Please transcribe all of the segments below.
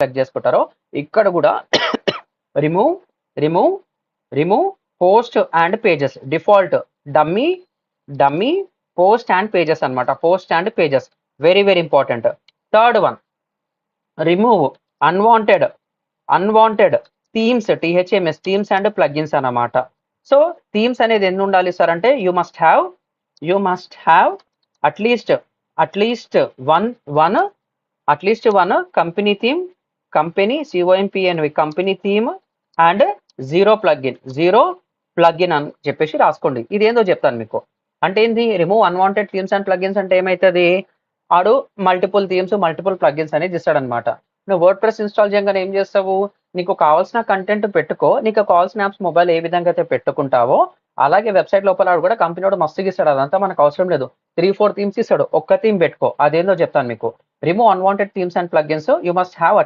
Select చేసుకుంటారో ఇక్కడ కూడా remove remove remove post and pages, default dummy post and pages అనమాట. Post and pages very very important. Third one remove unwanted themes, THMS themes and plugins అన్నమాట. So themes అనేది ఎన్ని ఉండాలి sir అంటే you must have at least one company theme, company theme and zero plugin అని చెప్పేసి రాసుకోండి. ఇది ఏందో చెప్తాను మీకు. అంటే ఏంది remove unwanted themes and plugins అంటే ఏమవుతుంది, ఆడు మల్టిపుల్ థీమ్స్ మల్టిపుల్ ప్లగిన్స్ అనేది ఇస్తాడనమాట. నువ్వు వర్డ్ ప్రెస్ ఇన్స్టాల్ చేయగానే ఏం చేస్తావు, నీకు కావాల్సిన కంటెంట్ పెట్టుకో, నీకు కావాల్సిన యాప్స్ మొబైల్ ఏ విధంగా అయితే పెట్టుకుంటావో అలాగే వెబ్సైట్ లోపల కూడా కంపెనీ వాడు మస్తుగా ఇస్తాడు. అదంతా మనకు అవసరం లేదు. 3-4 థీమ్స్ ఇస్తాడు, ఒక్క థీమ్ పెట్టుకో. అదేందో చెప్తాను మీకు. Remove unwanted themes and plugins you must have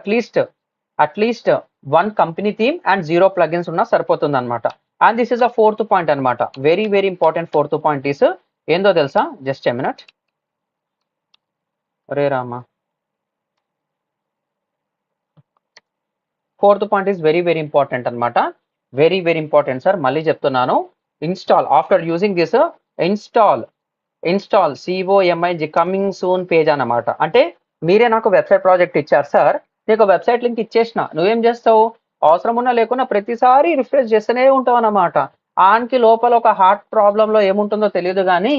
at least one company theme and 0 plugins ఉన్నా సరిపోతుంది అనమాట. And this is a 4th point అనమాట. Very very important 4th point is ఏందో తెలుసా, జస్ట్ ఎ మినిట్. అరే Rama, 4th point is very very important అనమాట. Very very important sir, మళ్ళీ చెప్తున్నాను. Install after using this install COMING coming soon page అన్నమాట. అంటే మీరే నాకు వెబ్సైట్ ప్రాజెక్ట్ ఇచ్చారు సార్, నీకు వెబ్సైట్ లింక్ ఇచ్చేసిన, నువ్వేం చేస్తావు, అవసరం ఉన్నా లేకున్నా ప్రతిసారి రిఫ్రెష్ చేస్తూనే ఉంటావు అన్నమాట. ఆన్కి లోపల ఒక హార్ట్ ప్రాబ్లంలో ఏముంటుందో తెలియదు కానీ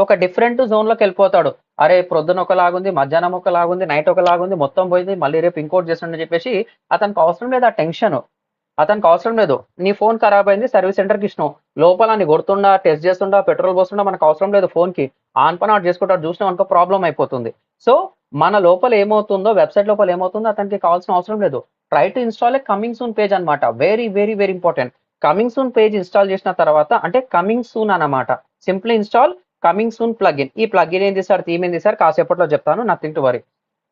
ఒక డిఫరెంట్ జోన్లోకి వెళ్ళిపోతాడు. అరే ప్రొద్దున ఒకలాగుంది, మధ్యాహ్నం ఒకలాగుంది, నైట్ ఒకలాగుంది, మొత్తం పోయింది, మళ్ళీ రేపు ఇంకోటి చేస్తుండని చెప్పేసి అతనికి అవసరం లేదు. ఆ టెన్షన్ అతనికి అవసరం లేదు. నీ ఫోన్ ఖరాబ్ అయింది, సర్వీస్ సెంటర్కి ఇచ్చినావు, లోపల నీ కొడుతుండా, టెస్ట్ చేస్తుండా, పెట్రోల్ పోస్తుండా, మనకు అవసరం లేదు. ఫోన్కి ఆన్ పని ఆట్ చేసుకుంటాడు, చూసినా అనుకో ప్రాబ్లం అయిపోతుంది. సో మన లోపల ఏమవుతుందో, వెబ్సైట్ లోపల ఏమవుతుందో అతనికి కావాల్సిన అవసరం లేదు. Try to install a coming soon page అనమాట. Very very very important. Coming soon page install చేసిన తర్వాత అంటే కమింగ్ సూన్ అన్నమాట. Simply install coming soon plugin. ఈ ప్లగిన్ ఏంది సార్, థీమ్ ఏంది సార్, కాసేపట్లో చెప్తాను, నథింగ్ టు వరీ.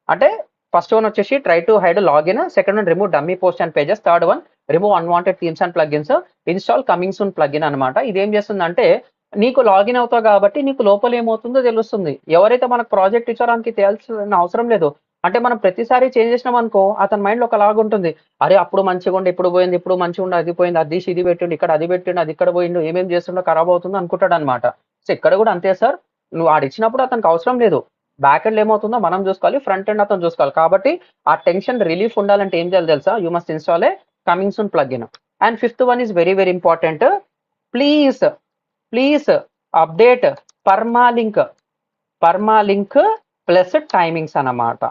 అంటే ఫస్ట్ వన్ వచ్చేసి try to hide login, second one remove dummy post and pages, third one remove unwanted themes and plugins, install coming soon plugin అనమాట. ఇది ఏం చేస్తుందంటే నీకు లాగిన్ అవుతావు కాబట్టి నీకు లోపల ఏమవుతుందో తెలుస్తుంది. ఎవరైతే మనకు ప్రాజెక్ట్ ఇచ్చారానికి తెలియాల్సిన అవసరం లేదు. అంటే మనం ప్రతిసారి చేంజ్ చేసినాం అనుకో అతని మైండ్లో ఒక లాగా ఉంటుంది. అరే అప్పుడు మంచిగా ఉండి ఇప్పుడు పోయింది, ఇప్పుడు మంచిగా ఉండి అది పోయింది, అది ఇది పెట్టిండు, ఇక్కడ అది పెట్టిండు, అది ఇక్కడ పోయిండు, ఏమేమి చేస్తుండో ఖరాబ్ అవుతుందో అనుకుంటాడు అనమాట. సో ఇక్కడ కూడా అంతే సార్, నువ్వు ఆడిచ్చినప్పుడు అతనికి అవసరం లేదు. బ్యాక్ ఎండ్ ఏమవుతుందో మనం చూసుకోవాలి, ఫ్రంట్ ఎండ్ అతను చూసుకోవాలి. కాబట్టి ఆ టెన్షన్ రిలీఫ్ ఉండాలంటే ఏం చేయాలి తెలుసా, you must install a coming soon plugin. And 5th one is very very important. Please update permalink plus timings అన్నమాట.